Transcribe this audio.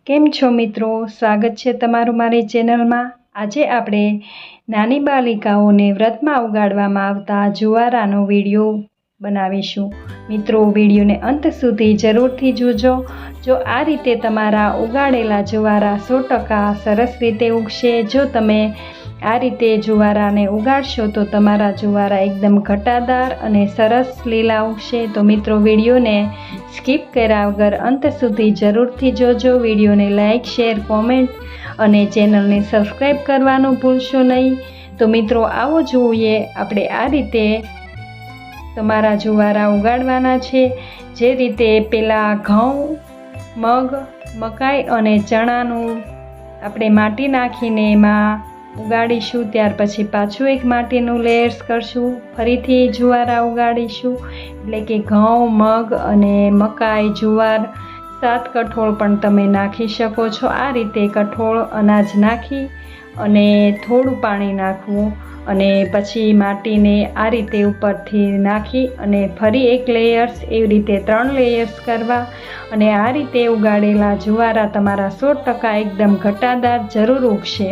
કેમ છો મિત્રો? સ્વાગત છે તમારું મારી ચેનલમાં। આજે આપણે નાની બાલિકાઓને વ્રતમાં ઉગાડવામાં આવતા જુવારાનો વિડીયો બનાવીશું। મિત્રો વિડીયોને અંત સુધી જરૂરથી જોજો। જો આ રીતે તમારા ઉગાડેલા જુવારા 100% સરસ રીતે ઉગશે। જો તમે આ રીતે જુવારાને ઉગાડશો તો તમારા જુવારા એકદમ ઘટાદાર અને સરસ લીલા ઉગશે। તો મિત્રો વિડીયોને સ્કીપ કર્યા વગર અંત સુધી જરૂરથી જોજો। વિડીયોને લાઇક, શેર, કોમેન્ટ અને ચેનલને સબસ્ક્રાઈબ કરવાનું ભૂલશો નહીં। તો મિત્રો આવો જોઈએ આપણે આ રીતે તમારા જુવારા ઉગાડવાના છે। જે રીતે પહેલાં ઘઉં, મગ, મકાઈ અને ચણાનું આપણે માટી નાખીને એમાં ઉગાડીશું। ત્યાર પછી પાછું એક માટીનું લેયર્સ કરશું, ફરીથી જુવારા ઉગાડીશું। એટલે કે ઘઉં, મગ અને મકાઈ, જુવાર 7 કઠોળ પણ તમે નાખી શકો છો। આ રીતે કઠોળ અનાજ નાખી અને થોડું પાણી નાખવું અને પછી માટીને આ રીતે ઉપરથી નાખી અને ફરી એક લેયર્સ, એવી રીતે 3 લેયર્સ કરવા। અને આ રીતે ઉગાડેલા જુવારા તમારા 100% એકદમ ઘટાદાર જરૂર ઉગશે।